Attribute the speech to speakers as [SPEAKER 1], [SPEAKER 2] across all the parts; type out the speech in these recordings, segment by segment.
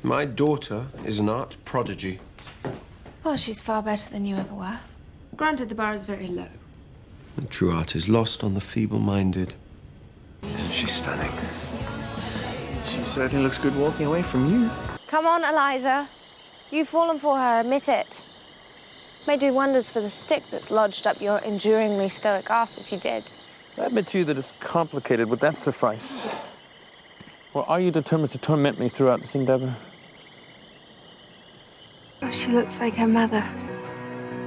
[SPEAKER 1] My daughter is an art prodigy.
[SPEAKER 2] Well, she's far better than you ever were. Granted, the bar is very low.
[SPEAKER 1] And true art is lost on the feeble-minded. Isn't she stunning?
[SPEAKER 3] She certainly looks good walking away from you.
[SPEAKER 4] Come on, Elijah. You've fallen for her, admit it. May do wonders for the stick that's lodged up your enduringly stoic ass if you did.
[SPEAKER 5] I admit to you that it's complicated. Would that suffice? Or are you determined to torment me throughout this endeavor?
[SPEAKER 2] Oh, she looks like her mother.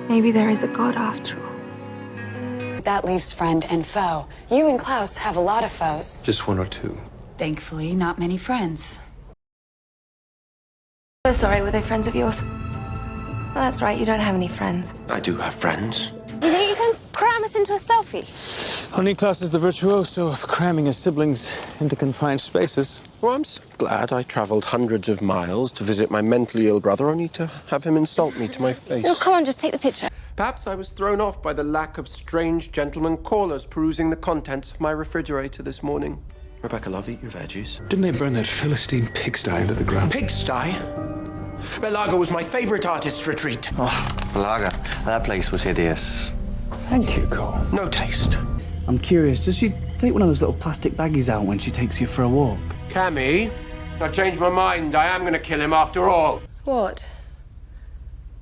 [SPEAKER 2] Maybe there is a God after all.
[SPEAKER 6] That leaves friend and foe. You and Klaus have a lot of foes.
[SPEAKER 1] Just one or two.
[SPEAKER 6] Thankfully, not many friends.
[SPEAKER 2] So sorry, were they friends of yours? Oh, that's right, you don't have any friends.
[SPEAKER 1] I do have friends.
[SPEAKER 4] Do you think you can cram us into a selfie?
[SPEAKER 5] Neeeklaus is the virtuoso of cramming his siblings into confined spaces.
[SPEAKER 1] Well, I'm so glad I travelled hundreds of miles to visit my mentally ill brother, only to have him insult me to my face.
[SPEAKER 4] Oh, come on, just take the picture.
[SPEAKER 1] Perhaps I was thrown off by the lack of strange gentlemen callers perusing the contents of my refrigerator this morning. Rebecca, love, eat your veggies.
[SPEAKER 5] Didn't they burn that Philistine pigsty into the ground?
[SPEAKER 1] Pigsty? Belaga was my favorite artist's retreat.
[SPEAKER 3] Oh, Belaga. That place was hideous.
[SPEAKER 5] Thank you, Cole.
[SPEAKER 1] No taste.
[SPEAKER 7] I'm curious, does she take one of those little plastic baggies out when she takes you for a walk?
[SPEAKER 1] Cammy, I've changed my mind. I am going to kill him after all.
[SPEAKER 8] What?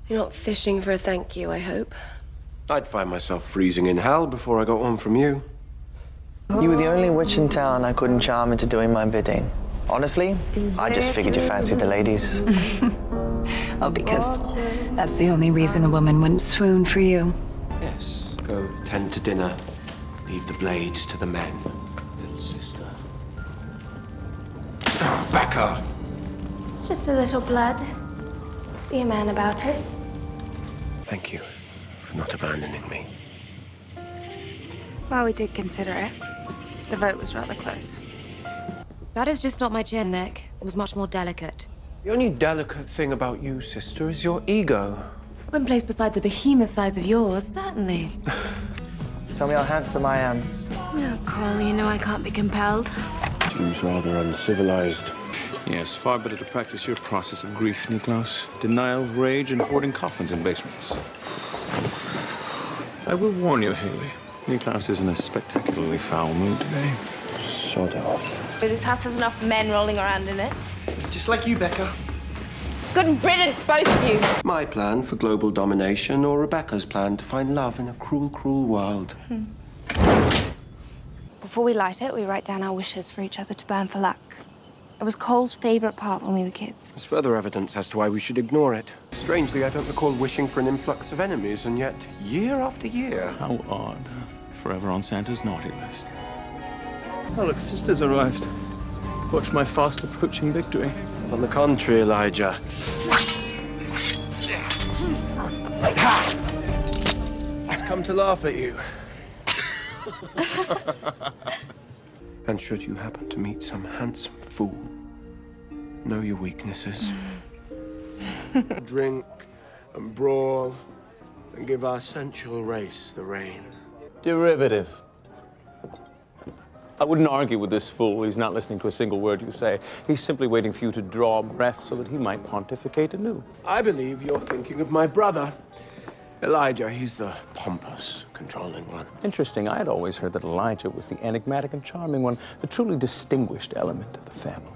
[SPEAKER 8] You're not fishing for a thank you, I hope.
[SPEAKER 1] I'd find myself freezing in hell before I got one from you.
[SPEAKER 3] You were the only witch in town I couldn't charm into doing my bidding. Honestly, I just figured you fancied the ladies.
[SPEAKER 6] Oh, because that's the only reason a woman wouldn't swoon for you.
[SPEAKER 1] Yes, go tend to dinner. Leave the blades to the men, little sister. Oh, Becca!
[SPEAKER 2] It's just a little blood. Be a man about it.
[SPEAKER 1] Thank you for not abandoning me.
[SPEAKER 2] Well, we did consider it. The vote was rather close.
[SPEAKER 8] That is just not my chin, Nick. It was much more delicate.
[SPEAKER 1] The only delicate thing about you, sister, is your ego.
[SPEAKER 8] When placed beside the behemoth size of yours, certainly.
[SPEAKER 3] Tell me how handsome I am.
[SPEAKER 2] Oh, Cole, you know I can't be compelled.
[SPEAKER 1] Seems rather uncivilized.
[SPEAKER 5] Yes, far better to practice your process of grief, Neeeklaus. Denial, rage, and hoarding coffins in basements. I will warn you, Haley. Neeeklaus is in a spectacularly foul mood today.
[SPEAKER 1] Sod off.
[SPEAKER 4] This house has enough men rolling around in it.
[SPEAKER 3] Just like you, Becca.
[SPEAKER 4] Good riddance, both of you.
[SPEAKER 1] My plan for global domination or Rebecca's plan to find love in a cruel, cruel world.
[SPEAKER 2] Before we light it, we write down our wishes for each other to burn for luck. It was Cole's favorite part when we were kids.
[SPEAKER 1] There's further evidence as to why we should ignore it. Strangely, I don't recall wishing for an influx of enemies, and yet, year after year...
[SPEAKER 5] How odd. Forever on Santa's naughty list. Oh, look, sister's arrived. Watch my fast approaching victory.
[SPEAKER 1] On the contrary, Elijah. I've come to laugh at you. And should you happen to meet some handsome fool, know your weaknesses. Drink and brawl and give our sensual race the rein.
[SPEAKER 5] Derivative. I wouldn't argue with this fool. He's not listening to a single word you say. He's simply waiting for you to draw breath so that he might pontificate anew.
[SPEAKER 1] I believe you're thinking of my brother, Elijah. He's the pompous, controlling one.
[SPEAKER 5] Interesting. I had always heard that Elijah was the enigmatic and charming one, the truly distinguished element of the family.